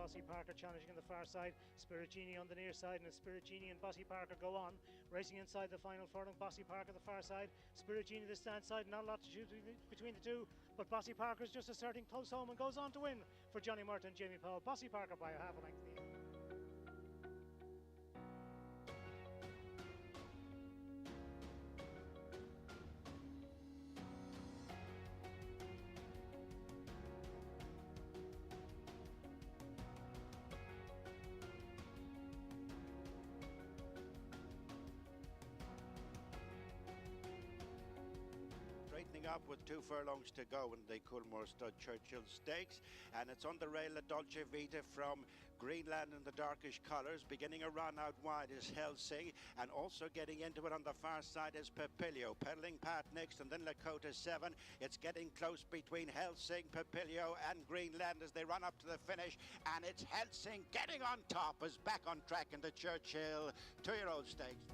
Bossy Parker challenging on the far side, Spirit Genie on the near side, and Spirit Genie and Bossy Parker go on, racing inside the final furlong. Bossy Parker the far side, Spirit Genie the stand side, not a lot to choose between the two, but Bossy Parker is just asserting close home and goes on to win for Johnny Murton and Jamie Powell. Bossy Parker by a half a length in the end. Straightening up with 2 furlongs to go in the Coolmore Stud Churchill Stakes, and it's on the rail La Dolce Vita from Greenland in the darkish colours. Beginning a run out wide is Helsing, and also getting into it on the far side is Papilio. Peddling Pat next, and then Lakota 7. It's getting close between Helsing, Papilio and Greenland as they run up to the finish, and it's Helsing getting on top, is back on track in the Churchill 2-year-old stakes.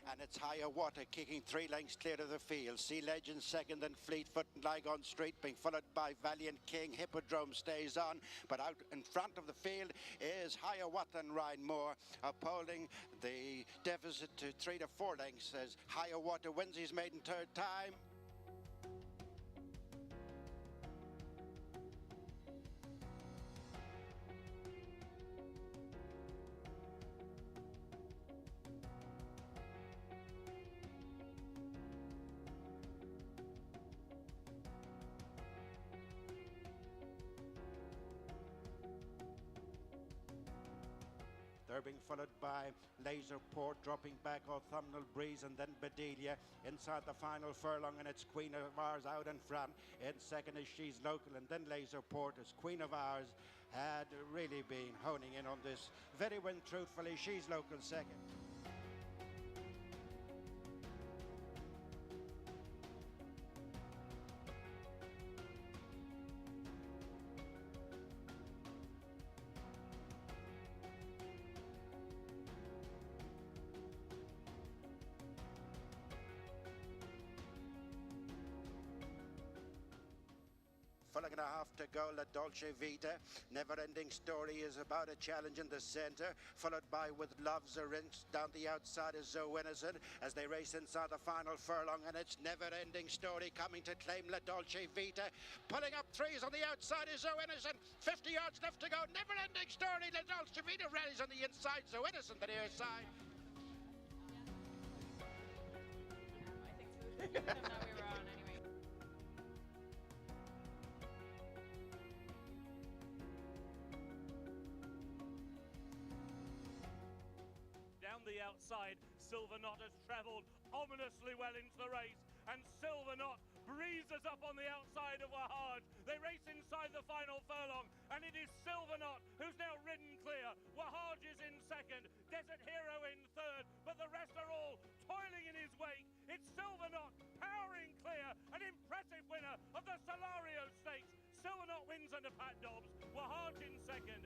And it's Higher Water kicking 3 lengths clear to the field. Sea Legend second, and Fleetfoot and Lygon Street being followed by Valiant King. Hippodrome stays on, but out in front of the field is Higher Water and Ryan Moore, upholding the deficit to 3 to 4 lengths as Higher Water wins his maiden third time. They're being followed by Laserport, dropping back Autumnal Breeze, and then Bedelia inside the final furlong, and it's Queen of Ours out in front. In second is She's Local, and then Laserport as Queen of Ours had really been honing in on this very win truthfully. She's Local second. Full and a half to go, La Dolce Vita. Never-ending Story is about a challenge in the centre, followed by With Love's a Rinse. Down the outside is Zoe Innocent as they race inside the final furlong, and it's Never-ending Story coming to claim La Dolce Vita. Pulling up 3s on the outside is Zoe Innocent. 50 yards left to go. Never-ending Story. La Dolce Vita rallies on the inside. Zoe Innocent the near side. I think so. Now we were on anyway. Down the outside, Silver Knot has travelled ominously well into the race, and Silver Knot breezes up on the outside of Wahaj. They race inside the final furlong, and it is Silver Knot who's now ridden clear. Wahaj is in second, Desert Hero in third, but the rest are all toiling in his wake. It's Silver Knot powering clear, an impressive winner of the Solario Stakes. Silver Knot wins under Pat Dobbs, Wahaj in second.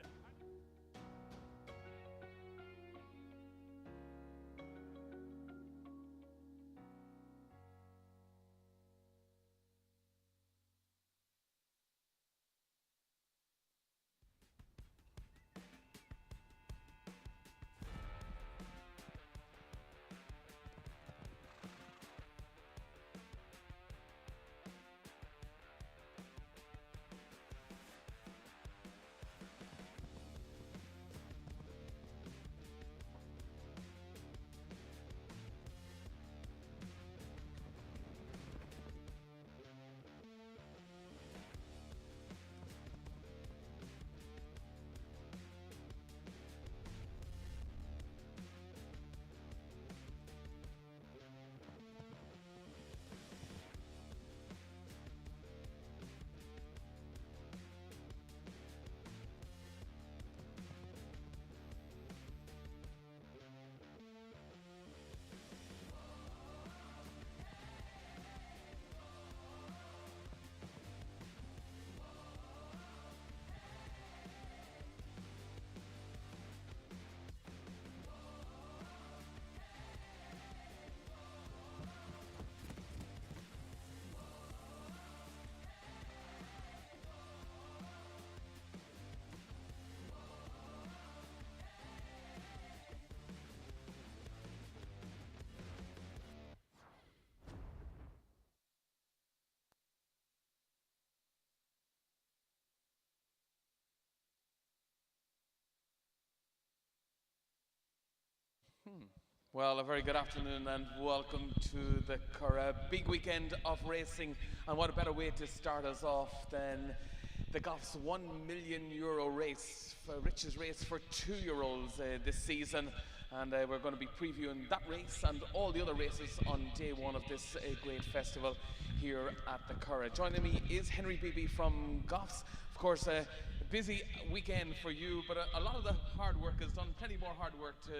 Well, a very good afternoon and welcome to the Curragh. Big weekend of racing, and what a better way to start us off than the Goffs €1 million race, richest race for 2-year-olds this season. And we're going to be previewing that race and all the other races on day one of this great festival here at the Curragh. Joining me is Henry Beebe from Goffs. Of course, a busy weekend for you, but a lot of the hard work is done, plenty more hard work to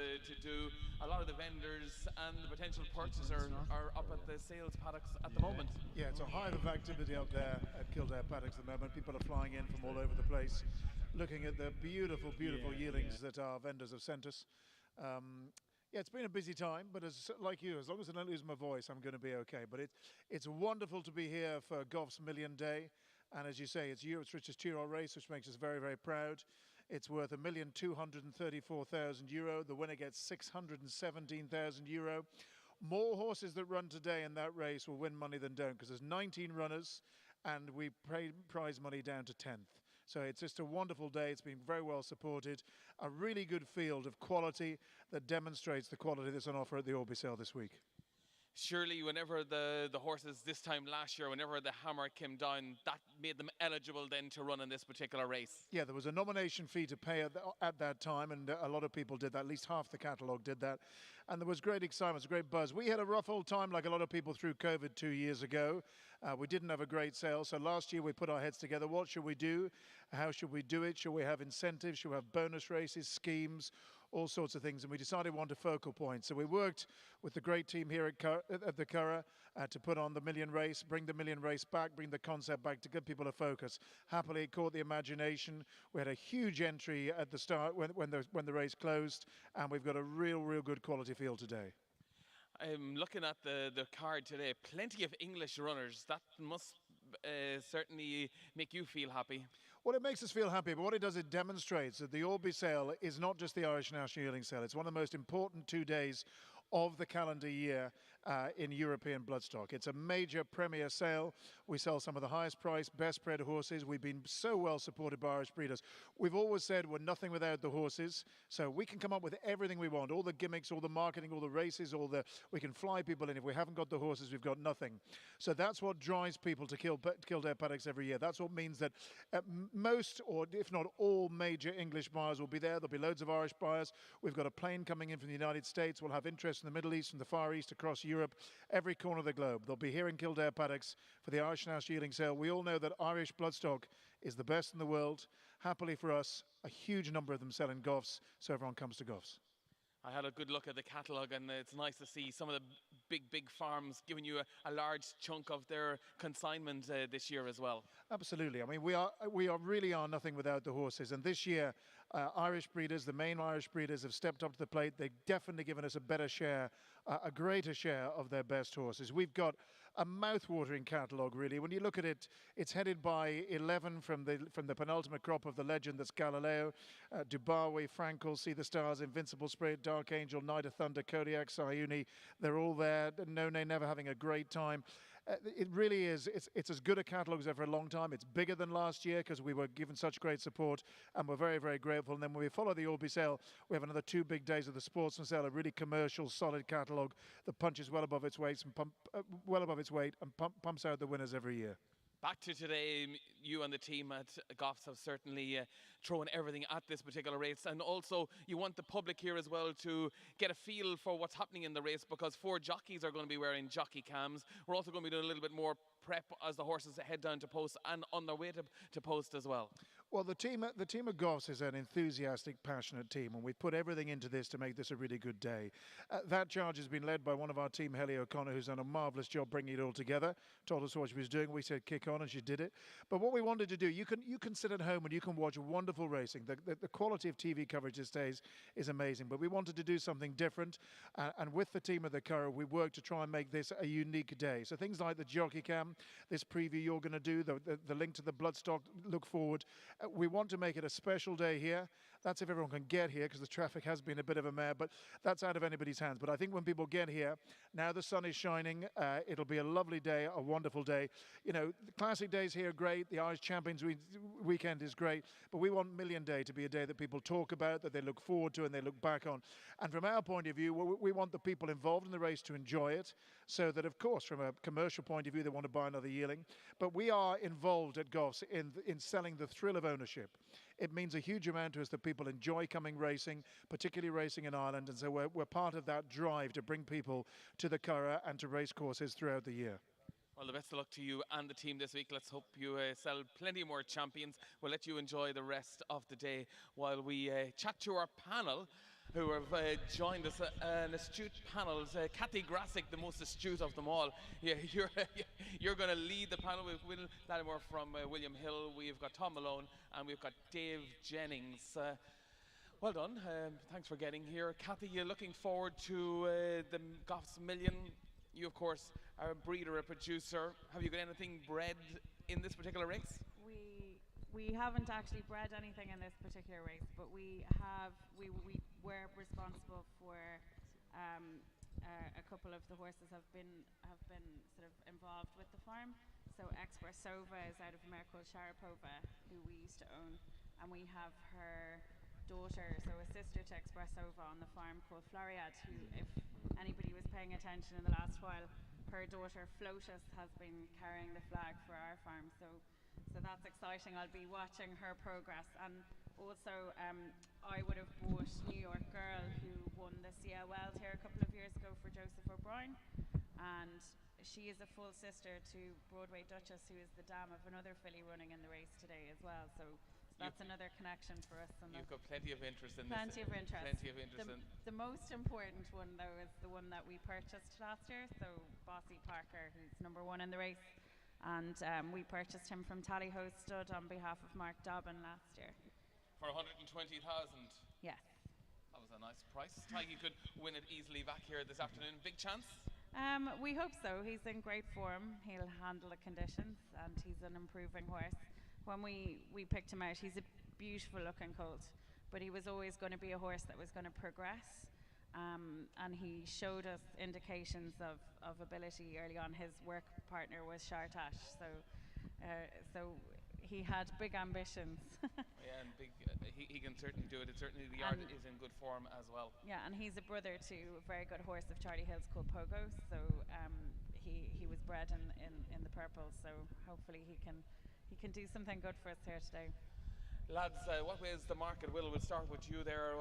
do. A lot of the vendors and the potential purchasers are up at the sales paddocks at the moment. Yeah, it's a hive of activity up there at Kildare Paddocks at the moment. People are flying in from all over the place, looking at the beautiful, beautiful yearlings that our vendors have sent us. Yeah, it's been a busy time, but like you, as long as I don't lose my voice, I'm going to be okay. But it's wonderful to be here for Goffs Million Day. And as you say, it's Europe's richest two-year-old race, which makes us very, very proud. It's worth €1,234,000. The winner gets €617,000. More horses that run today in that race will win money than don't, because there's 19 runners, and we prize money down to 10th. So it's just a wonderful day. It's been very well supported. A really good field of quality that demonstrates the quality that's on offer at the Orby sale this week. Surely whenever the horses this time last year, whenever the hammer came down, that made them eligible then to run in this particular race. Yeah, there was a nomination fee to pay at that time, and a lot of people did that. At least half the catalogue did that. And there was great excitement, great buzz. We had a rough old time like a lot of people through COVID 2 years ago. We didn't have a great sale, so last year we put our heads together. What should we do? How should we do it? Should we have incentives? Should we have bonus races, schemes? All sorts of things, and we decided we wanted a focal point. So we worked with the great team here at the Curragh to put on the Million Race, bring the Million Race back, bring the concept back to give people a focus. Happily, it caught the imagination. We had a huge entry at the start when the race closed, and we've got a real good quality field today. I'm looking at the card today. Plenty of English runners. That must certainly make you feel happy. Well, it makes us feel happy, but what it does, it demonstrates that the Orby sale is not just the Irish National Yearling Sale. It's one of the most important 2 days of the calendar year in European bloodstock. It's a major premier sale. We sell some of the highest priced, best bred horses. We've been so well supported by Irish breeders. We've always said we're nothing without the horses, so we can come up with everything we want, all the gimmicks, all the marketing, all the races, we can fly people in. If we haven't got the horses, we've got nothing. So that's what drives people to Kildare Paddocks every year. That's what means that most, or if not all, major English buyers will be there. There'll be loads of Irish buyers. We've got a plane coming in from the United States. We'll have interest in the Middle East, from the Far East, across Europe, every corner of the globe. They'll be here in Kildare Paddocks for the Irish National Yearling Sale. We all know that Irish bloodstock is the best in the world. Happily for us, a huge number of them sell in Goffs, so everyone comes to Goffs. I had a good look at the catalogue, and it's nice to see some of the big farms giving you a large chunk of their consignment this year as well. Absolutely. I mean, we really are nothing without the horses. And this year, Irish breeders, the main Irish breeders, have stepped up to the plate. They've definitely given us a better share, a greater share of their best horses. We've got a mouth-watering catalogue, really. When you look at it, it's headed by 11 from the penultimate crop of the legend that's Galileo, Dubawi, Frankel, See the Stars, Invincible Spirit, Dark Angel, Night of Thunder, Kodiak, Sayuni. They're all there. No Nay Never having a great time. It really is. It's as good a catalogue as ever a long time. It's bigger than last year because we were given such great support, and we're very grateful. And then when we follow the Orby sale, we have another 2 big days of the Sportsman sale, a really commercial, solid catalogue that punches well above its weight and pumps out the winners every year. Back to today, you and the team at Goffs have certainly thrown everything at this particular race, and also you want the public here as well to get a feel for what's happening in the race, because 4 jockeys are going to be wearing jockey cams. We're also going to be doing a little bit more prep as the horses head down to post and on their way to post as well. Well, the team at Goffs is an enthusiastic, passionate team, and we've put everything into this to make this a really good day. That charge has been led by one of our team, Helly O'Connor, who's done a marvellous job bringing it all together. Told us what she was doing. We said kick on, and she did it. But what we wanted to do, you can sit at home and you can watch wonderful racing. The quality of TV coverage these days is amazing. But we wanted to do something different, and with the team at the Curragh, we worked to try and make this a unique day. So things like the jockey cam, this preview you're going to do, the link to the bloodstock, look forward. We want to make it a special day here. That's if everyone can get here, because the traffic has been a bit of a mare, but that's out of anybody's hands. But I think when people get here, now the sun is shining, it'll be a lovely day, a wonderful day. You know, the classic days here are great, the Irish Champions weekend is great, but we want Million Day to be a day that people talk about, that they look forward to and they look back on. And from our point of view, we want the people involved in the race to enjoy it, so that, of course, from a commercial point of view, they want to buy another yearling. But we are involved at Goffs in selling the thrill of ownership. It means a huge amount to us that people enjoy coming racing, particularly racing in Ireland, and so we're part of that drive to bring people to the Curragh and to race courses throughout the year. Well, the best of luck to you and the team this week. Let's hope you sell plenty more champions. We'll let you enjoy the rest of the day while we chat to our panel, who have joined us, an astute panel. Kathy Grassick, the most astute of them all. Yeah, you're going to lead the panel. We've Will Lattimore from William Hill. We've got Tom Malone, and we've got Dave Jennings. Well done. Thanks for getting here. Kathy, you're looking forward to the Goffs Million. You, of course, are a breeder, a producer. Have you got anything bred in this particular race? We haven't actually bred anything in this particular race, but we were responsible for a couple of the horses have been sort of involved with the farm. So Expressova is out of a mare called Sharapova, who we used to own, and we have her daughter, so a sister to Expressova on the farm, called Floriad, who, if anybody was paying attention in the last while, her daughter Flotus has been carrying the flag for our farm. So that's exciting. I'll be watching her progress. And also I would have bought New York Girl, who won the CL Wells here a couple of years ago for Joseph O'Brien, and she is a full sister to Broadway Duchess, who is the dam of another filly running in the race today as well. So that's another connection for us. And you've got plenty of interest in plenty this. Of interest. Plenty of interest. The most important one, though, is the one that we purchased last year. So Bossy Parker, who's number one in the race, and we purchased him from Tallyho Stud on behalf of Mark Dobbin last year. For 120,000. Yes. That was a nice price. Tiggy could win it easily back here this afternoon. Big chance? We hope so. He's in great form. He'll handle the conditions, and he's an improving horse. When we picked him out, he's a beautiful looking colt, but he was always going to be a horse that was going to progress, and he showed us indications of ability early on. His work partner was Shartash, so he had big ambitions. Yeah, and he can certainly do it. Certainly the yard is in good form as well. Yeah, and he's a brother to a very good horse of Charlie Hill's called Pogo, so he was bred in the purple, so hopefully he can do something good for us here today. Lads, what way is the market? We'll start with you there.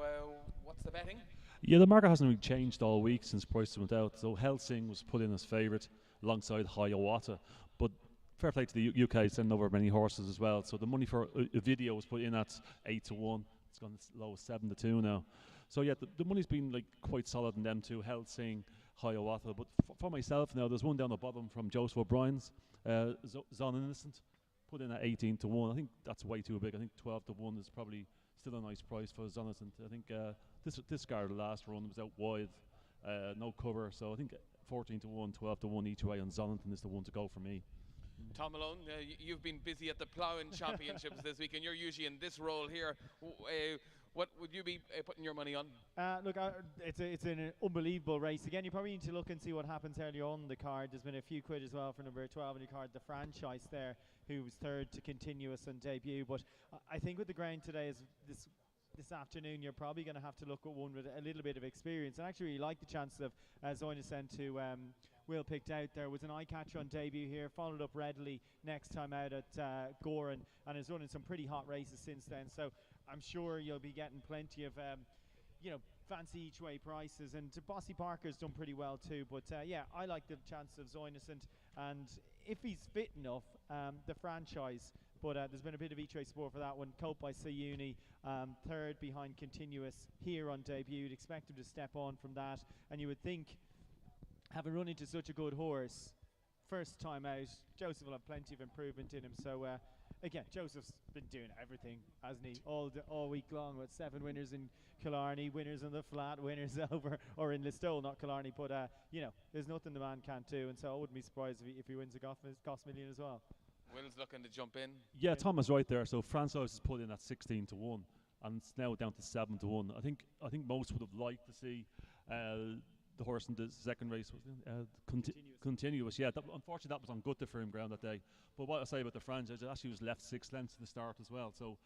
What's the betting? Yeah, the market hasn't really changed all week since prices went out. So Helsing was put in as favourite alongside Hiawatha. But fair play to the UK, sending over many horses as well. So the money for a video was put in at 8-1. It's gone as low as 7-2 now. So yeah, the money's been like quite solid in them two, Helsing, Hiawatha. But for myself now, there's one down the bottom from Joseph O'Brien's, Zon Innocent, put in at 18-1. I think that's way too big. I think 12-1 is probably still a nice price for Zon Innocent. I think this guard, the last run, was out wide, no cover. So I think 14-1, 12-1 each way on Zon Innocent is the one to go for me. Tom Malone, you've been busy at the Ploughing Championships this week, and you're usually in this role here. What would you be putting your money on? Look, it's an unbelievable race. Again, you probably need to look and see what happens early on the card. There's been a few quid as well for number 12 on the card, the franchise there, who was third to Continuous on debut. But I think with the ground today is this afternoon, you're probably going to have to look at one with a little bit of experience. And actually, really like the chances of Zoynescent to Will picked out. There was an eye catcher on debut here, followed up readily next time out at Goran, and has run in some pretty hot races since then. So I'm sure you'll be getting plenty of fancy each way prices, and Bossy Parker's done pretty well too. But yeah, I like the chance of Zoynescent, and if he's fit enough, the franchise. But there's been a bit of each way support for that one. Cope by Sayuni, third behind Continuous here on debut. You'd expect him to step on from that, and you would think, having run into such a good horse first time out, Joseph will have plenty of improvement in him. So again, Joseph's been doing everything, hasn't he, all week long, with 7 winners in Killarney, winners on the flat, winners over or in Listowel, not Killarney. But there's nothing the man can't do, and so I wouldn't be surprised if he wins a Goffs Million as well. Will's looking to jump in. Yeah, Tom is right there. So Francois is put in at 16-1. and it's now down to 7-1. I think most would have liked to see the horse in the second race was continuous. Yeah, unfortunately that was on good firm ground that day. But what I say about the franchise, it actually was left 6 lengths to the start as well. So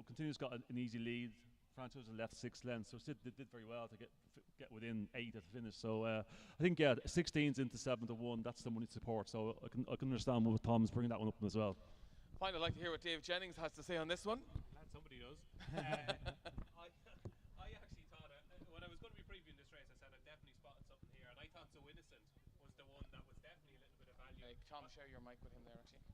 continuous got an easy lead. Franchise was left 6 lengths, so it did very well to get within 8 at the finish. So I think 16's into 7-1. That's the money support. So I can understand what Tom's bringing that one up as well. Fine, I'd like to hear what Dave Jennings has to say on this one. Glad somebody does. I actually thought, when I was going to be previewing this race, I said I definitely spotted something here, and I thought So Innocent was the one that was definitely a little bit of value. Tom, share your mic with him there, actually.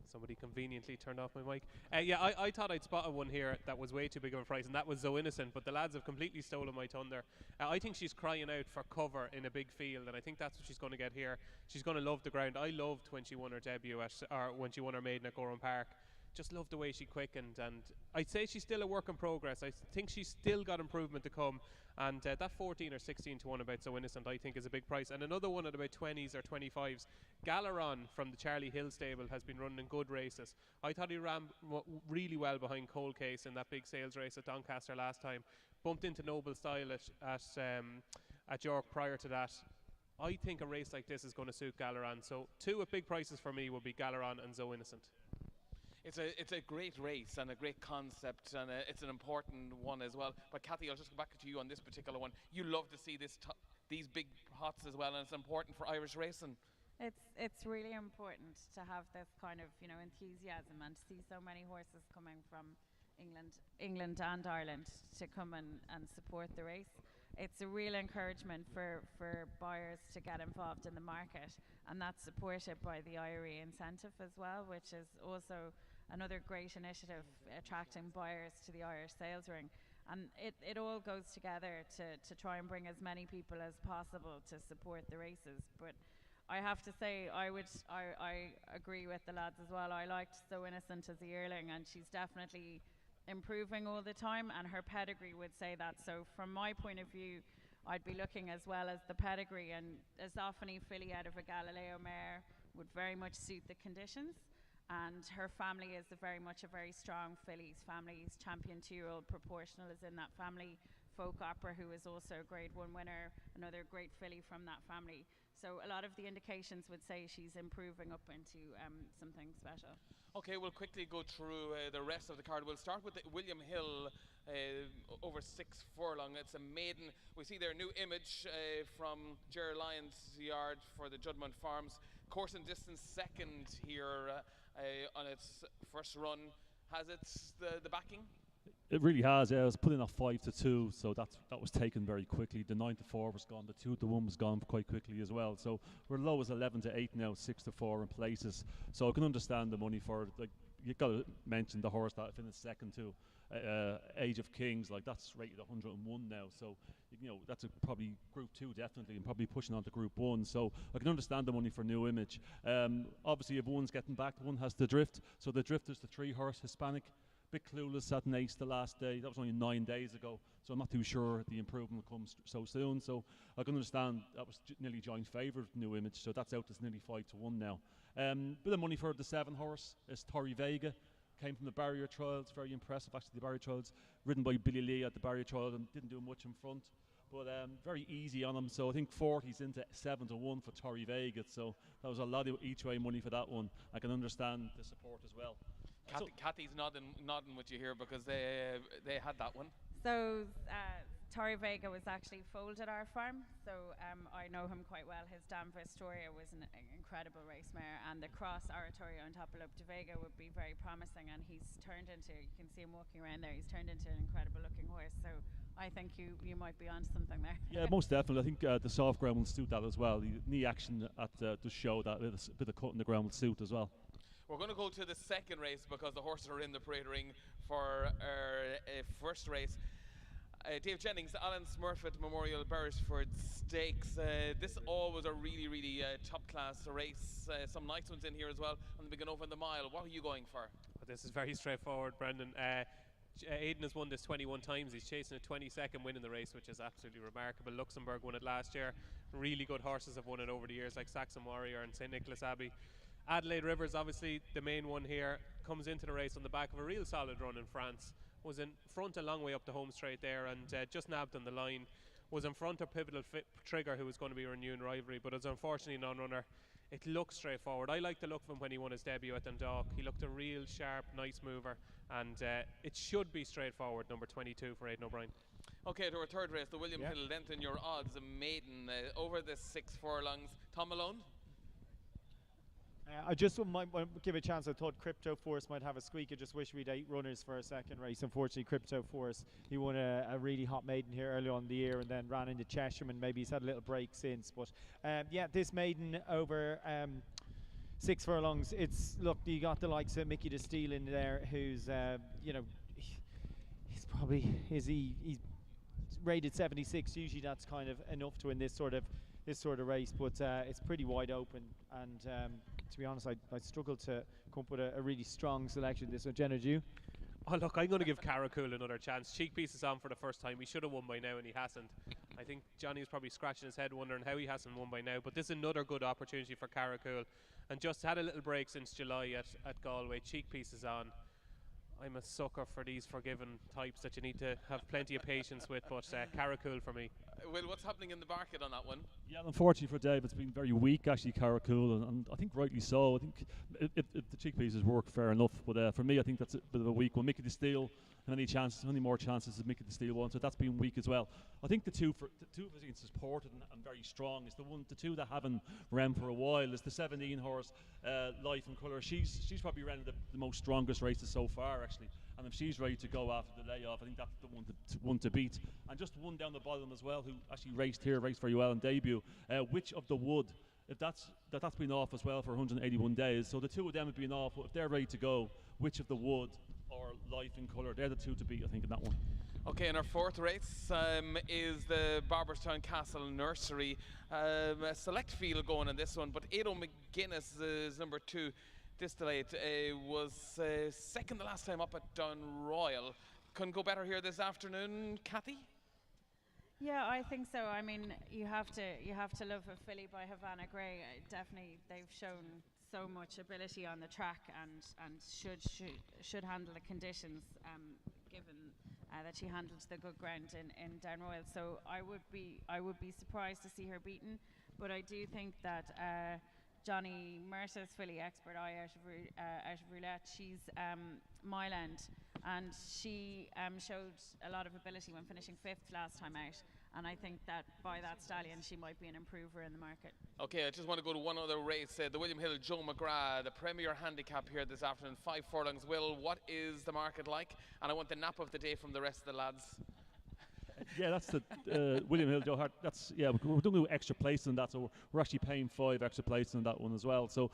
Somebody conveniently turned off my mic. I thought I'd spotted one here that was way too big of a price, and that was So Innocent, but the lads have completely stolen my thunder. I think she's crying out for cover in a big field, and I think that's what she's going to get here. She's going to love the ground. I loved when she won her debut or when she won her maiden at Gorham Park. Just loved the way she quickened, and I'd say she's still a work in progress. I think she's still got improvement to come, and that 14 or 16-1 about So Innocent I think is a big price. And another one at about 20s or 25s, Galaron from the Charlie Hill stable has been running good races. I thought he ran really well behind Cold Case in that big sales race at Doncaster last time. Bumped into Noble Style at York prior to that. I think a race like this is going to suit Galaron. So 2 at big prices for me would be Galaron and So Innocent. It's a great race and a great concept, and it's an important one as well. But Kathy, I'll just go back to you on this particular one. You love to see these big hots as well, and it's important for Irish racing. It's really important to have this kind of enthusiasm, and to see so many horses coming from England and Ireland to come and support the race. It's a real encouragement for buyers to get involved in the market, and that's supported by the IRE incentive as well, which is also another great initiative attracting buyers to the Irish sales ring. And it all goes together to try and bring as many people as possible to support the races. But I have to say, I agree with the lads as well. I liked So Innocent as a yearling, and she's definitely improving all the time, and her pedigree would say that. So from my point of view, I'd be looking as well as the pedigree, and a Zoffany filly out of a Galileo mare would very much suit the conditions. And her family is very much a very strong fillies family. Champion 2-year-old Proportional is in that family. Folk Opera, who is also a Grade 1 winner, another great filly from that family. So a lot of the indications would say she's improving up into something special. Okay, we'll quickly go through the rest of the card. We'll start with the William Hill over 6 furlong. It's a maiden. We see their new image from Ger Lyons' yard for the Judmont Farms. Course and distance second here on its first run. Has it the backing? It really has. Yeah, it was put in at 5-2, so that was taken very quickly. The 9-4 was gone. The 2-1 was gone quite quickly as well. So we're low as 11-8 now, 6-4 in places. So I can understand the money for it. Like, you got to mention the horse that finished second too, Age of Kings. Like, that's rated 101 now. So that's probably Group 2 definitely, and probably pushing on to Group 1. So I can understand the money for New Image. Obviously, if one's getting back, one has the Drift. So the Drift is the 3-horse Hispanic. Bit clueless at an ace the last day. That was only 9 days ago, so I'm not too sure the improvement comes so soon. So I can understand that was nearly joint favourite New Image, so that's out. It's nearly 5-1 now. Bit of money for the 7-horse is Torrey Vega. Came from the barrier trials, very impressive actually. The barrier trials, ridden by Billy Lee at the barrier trial, and didn't do much in front, but very easy on him. So I think 40's into 7-1 for Torrey Vega. So that was a lot of each way money for that one. I can understand the support as well. Kathy's nodding with you here because they had that one. So Torrey Vega was actually foaled at our farm, so I know him quite well. His Dam Vistoria was an incredible race mare, and the cross Oratorio on top of de Vega would be very promising, and he's turned into, you can see him walking around there, he's turned into an incredible looking horse. So I think you might be onto something there. Yeah, most definitely. I think the soft ground will suit that as well. The knee action at the show, that a bit of cut in the ground will suit as well. We're going to go to the second race because the horses are in the parade ring for our first race. Dave Jennings, Alan Smurfett Memorial Beresford Stakes. This always a really, really top-class race. Some nice ones in here as well. And we can over the mile. What are you going for? Well, this is very straightforward, Brendan. Aidan has won this 21 times. He's chasing a 22nd win in the race, which is absolutely remarkable. Luxembourg won it last year. Really good horses have won it over the years, like Saxon Warrior and St. Nicholas Abbey. Adelaide Rivers, obviously the main one here, comes into the race on the back of a real solid run in France. Was in front a long way up the home straight there, and just nabbed on the line. Was in front of Pivotal Trigger, who was going to be renewing rivalry, but as unfortunately non-runner. It looks straightforward. I like the look of him when he won his debut at Dundalk. He looked a real sharp, nice mover, and it should be straightforward. Number 22 for Aidan O'Brien. Okay, to our third race, the William Hill. Lengthen your odds, a maiden over the 6 furlongs. Tom Malone? I just might give a chance. I thought Crypto Force might have a squeak. I just wish we'd 8 runners for a second race. Unfortunately, Crypto Force, he won a really hot maiden here early on in the year and then ran into Cheshire, and maybe he's had a little break since. But yeah, this maiden over 6 furlongs. It's, look, you got the likes of Mickey DeSteel in there, who's you know, he's probably he's rated 76. Usually that's kind of enough to win this sort of race, but it's pretty wide open, and to be honest, I struggled to come up with a really strong selection this one. Jenna, do you? Oh look, I'm going to give Caracool another chance. Cheek Piece is on for the first time. He should have won by now and he hasn't. I think Johnny's probably scratching his head wondering how he hasn't won by now, but this is another good opportunity for Caracool, and just had a little break since July at Galway. Cheek Piece is on. I'm a sucker for these forgiven types that you need to have plenty of patience with, but Caracool for me. Will, what's happening in the market on that one? Yeah, unfortunately for Dave, it's been very weak, actually, Caracool, and I think rightly so. I think if the cheek pieces work, fair enough, but for me, I think that's a bit of a weak one. Mickey DeSteel, how many more chances as Mickey DeSteel one, so that's been weak as well. I think the two against supported and very strong is the two that haven't ran for a while is the 17 horse Life and Colour. She's probably ran the most strongest races so far, actually. And if she's ready to go after the layoff, I think that's the one to beat. And just one down the bottom as well, who actually raced very well in debut. Which of the Wood, if that's been off as well for 181 days. So the two of them have been off. But if they're ready to go, Which of the Wood or Life in Colour, they're the two to beat, I think, in that one. Okay, and our fourth race is the Barberstown Castle Nursery. A select field going in this one, but Ado McGuinness is number 2. Distillate was second the last time up at Dunroyal. Couldn't go better here this afternoon, Kathy? Yeah, I think so. I mean, you have to love a filly by Havana Grey. Definitely, they've shown so much ability on the track and should handle the conditions, given that she handled the good ground in Dunroyal. So I would be surprised to see her beaten, but I do think that Johnny Mercer's filly, Expert Eye out of Roulette, she's Myland, and she showed a lot of ability when finishing 5th last time out, and I think that by that stallion she might be an improver in the market. Okay, I just want to go to one other race, the William Hill Joe McGrath, the premier handicap here this afternoon, 5 furlongs. Will, what is the market like? And I want the nap of the day from the rest of the lads. Yeah, that's the William Hill Joe Hart. That's, yeah, we're doing no extra places on that, so we're actually paying 5 extra places on that one as well. So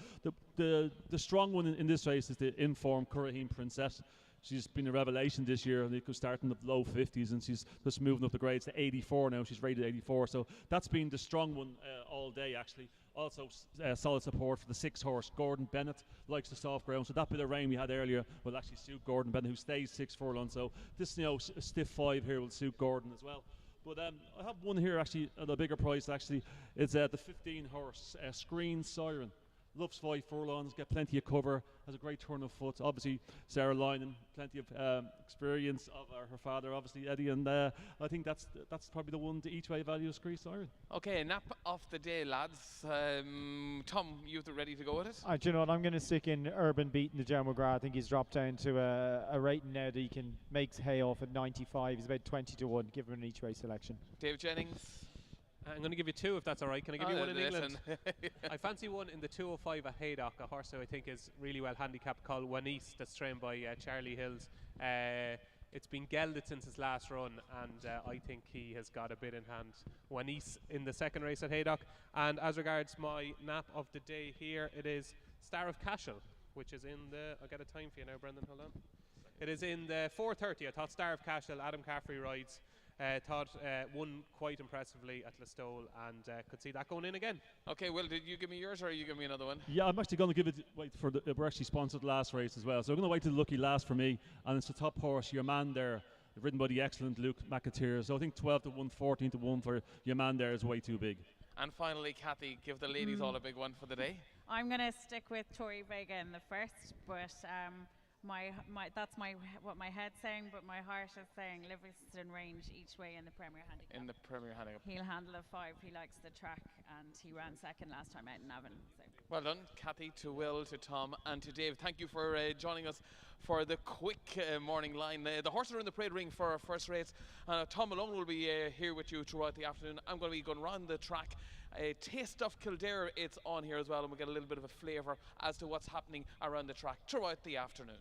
the strong one in this race is the Inform Curraheen Princess. She's been a revelation this year, and it could start in the low 50s, and she's just moving up the grades to 84 now. She's rated 84, so that's been the strong one all day, actually. Also, solid support for the 6 horse Gordon Bennett, likes the soft ground. So that bit of rain we had earlier will actually suit Gordon Bennett, who stays 6 furlongs. So this, a stiff 5 here will suit Gordon as well. But I have one here actually at a bigger price. Actually, it's the 15 horse Screen Siren. Loves 5 furlongs, get plenty of cover, has a great turn of foot. Obviously, Sarah Lynon, plenty of experience of her father, obviously Eddie, and I think that's probably the one to each way value of Screen Siren. Okay, nap of the day, lads. Tom, you ready to go with it? Do you know what? I'm going to stick in Urban beating the Joe McGrath. I think he's dropped down to a rating now that he can make hay off at 95. He's about 20 to 1. Give him an each way selection. Dave Jennings. I'm going to give you 2 if that's all right. Can I give you one in England? I fancy one in the 205 at Haydock, a horse who I think is really well handicapped called Wanis, that's trained by Charlie Hills. It's been gelded since his last run, and I think he has got a bit in hand. Wanis in the second race at Haydock. And as regards my nap of the day here, it is Star of Cashel, which is in the, I'll get a time for you now, Brendan, hold on. It is in the 4:30. I thought Star of Cashel, Adam Caffrey rides. Thought won quite impressively at Listowel, and could see that going in again. Okay, Will, did you give me yours or are you give me another one? Yeah, I'm actually going to give it, we're actually sponsored last race as well, so I'm going to wait till the lucky last for me, and it's the top horse, Your Man There, ridden by the excellent Luke McAteer. So I think 12 to 1, 14 to 1 for Your Man There is way too big. And finally, Kathy, give the ladies all a big one for the day. I'm going to stick with Tori Vega in the first, but that's what my head's saying, but my heart is saying Livingston Range each way in the Premier Handicap. In the Premier Handicap. He'll handle a 5. He likes the track, and he ran second last time out in Navan. So. Well done, Kathy, to Will, to Tom, and to Dave. Thank you for joining us for the quick morning line. The horses are in the parade ring for our first race. Tom Malone will be here with you throughout the afternoon. I'm going to be going around the track. Taste of Kildare, it's on here as well, and we'll get a little bit of a flavour as to what's happening around the track throughout the afternoon.